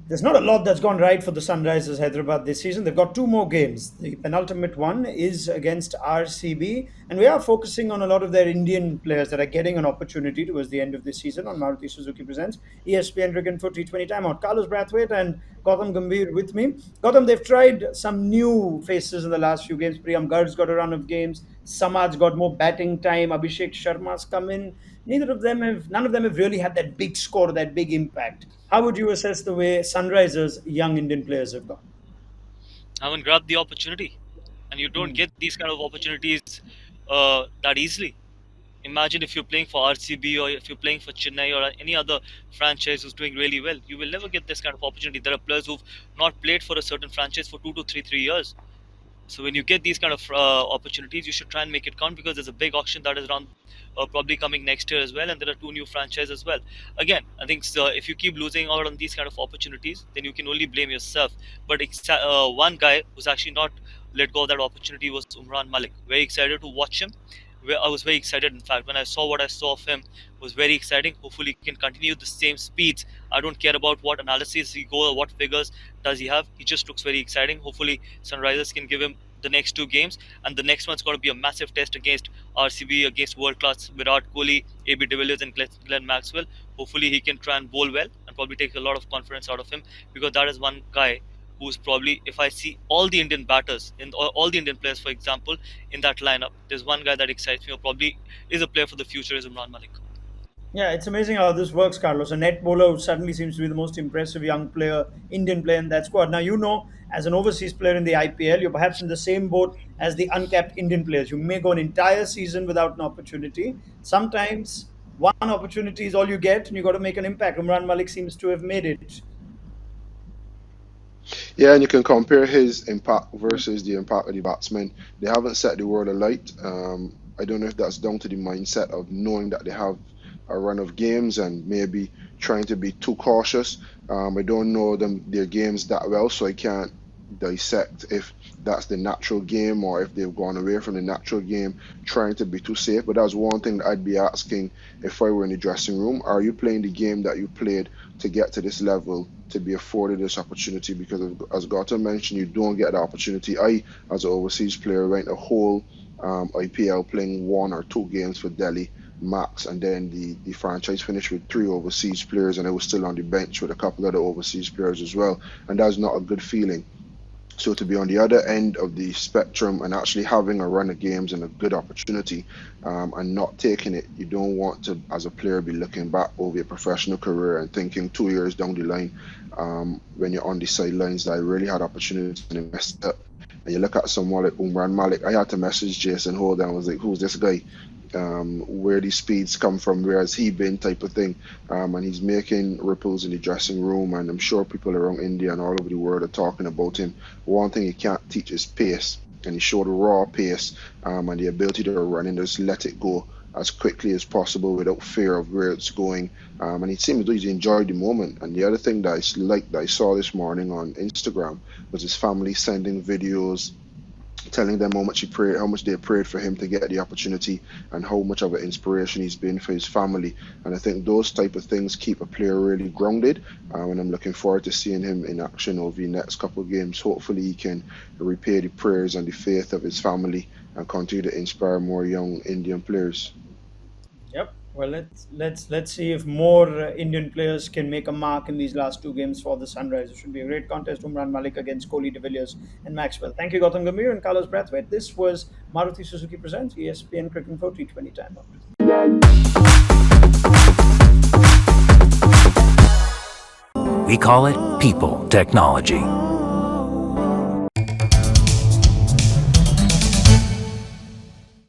There's not a lot that's gone right for the Sunrisers Hyderabad this season. They've got two more games. The penultimate one is against RCB, and we are focusing on a lot of their Indian players that are getting an opportunity towards the end of this season on Maruti Suzuki Presents ESPN Cricinfo T20 Timeout. Carlos Brathwaite and Gautam Gambhir with me. Gautam, they've tried some new faces in the last few games. Priyam Gard's got a run of games. Samaj got more batting time. Abhishek Sharma's come in. None of them have really had that big score, that big impact. How would you assess the way Sunrisers young Indian players have gone? Haven't grabbed the opportunity, and you don't Hmm. get these kind of opportunities that easily. Imagine if you're playing for RCB or if you're playing for Chennai or any other franchise who's doing really well, you will never get this kind of opportunity. There are players who've not played for a certain franchise for 2 to 3 years. So when you get these kind of opportunities, you should try and make it count because there's a big auction that is around, probably coming next year as well, and there are two new franchises as well. Again, I think if you keep losing out on these kind of opportunities, then you can only blame yourself. But one guy who's actually not let go of that opportunity was Umran Malik. Very excited to watch him. I was very excited. In fact, when I saw what I saw of him, it was very exciting. Hopefully, he can continue the same speeds. I don't care about what analysis he go or what figures does he have. He just looks very exciting. Hopefully, Sunrisers can give him the next two games, and the next one's going to be a massive test against RCB, against world class Virat Kohli, AB de Villiers, and Glenn Maxwell. Hopefully, he can try and bowl well and probably take a lot of confidence out of him because that is one guy who's probably, if I see all the Indian batters in all the Indian players, for example, in that lineup, there's one guy that excites me or probably is a player for the future is Imran Malik. Yeah, it's amazing how this works, Carlos. A net bowler who suddenly seems to be the most impressive young player, Indian player in that squad. Now, as an overseas player in the IPL, you're perhaps in the same boat as the uncapped Indian players. You may go an entire season without an opportunity. Sometimes one opportunity is all you get, and you've got to make an impact. Umran Malik seems to have made it. Yeah, and you can compare his impact versus the impact of the batsmen. They haven't set the world alight. I don't know if that's down to the mindset of knowing that they have a run of games and maybe trying to be too cautious. I don't know their games that well, so I can't dissect if that's the natural game or if they've gone away from the natural game, trying to be too safe. But that's one thing that I'd be asking if I were in the dressing room. Are you playing the game that you played to get to this level, to be afforded this opportunity? Because as Gautam mentioned, you don't get the opportunity. I, as an overseas player, went a whole IPL playing one or two games for Delhi max, and then the franchise finished with three overseas players, and I was still on the bench with a couple other overseas players as well, and that's not a good feeling. So to be on the other end of the spectrum and actually having a run of games and a good opportunity, and not taking it, you don't want to, as a player, be looking back over your professional career and thinking 2 years down the line, when you're on the sidelines, that I really had opportunities and invested up. And you look at someone like Umran Malik. I had to message Jason Holden. I was like, "Who's this guy? Where these speeds come from? Where has he been?" Type of thing. And he's making ripples in the dressing room, and I'm sure people around India and all over the world are talking about him. One thing he can't teach is pace, and he showed raw pace, and the ability to run and just let it go as quickly as possible without fear of where it's going. And it seems like he enjoyed the moment. And the other thing that that I saw this morning on Instagram was his family sending videos telling them how much they prayed for him to get the opportunity, and how much of an inspiration he's been for his family. And I think those type of things keep a player really grounded. And I'm looking forward to seeing him in action over the next couple of games. Hopefully, he can repay the prayers and the faith of his family and continue to inspire more young Indian players. Yep. Well, let's see if more Indian players can make a mark in these last two games for the Sunrisers. It should be a great contest. Umran Malik against Kohli, De Villiers, and Maxwell. Thank you, Gautam Gambhir and Carlos Brathwaite. This was Maruti Suzuki presents ESPN Cricket Info T20 Timeout. We call it people technology.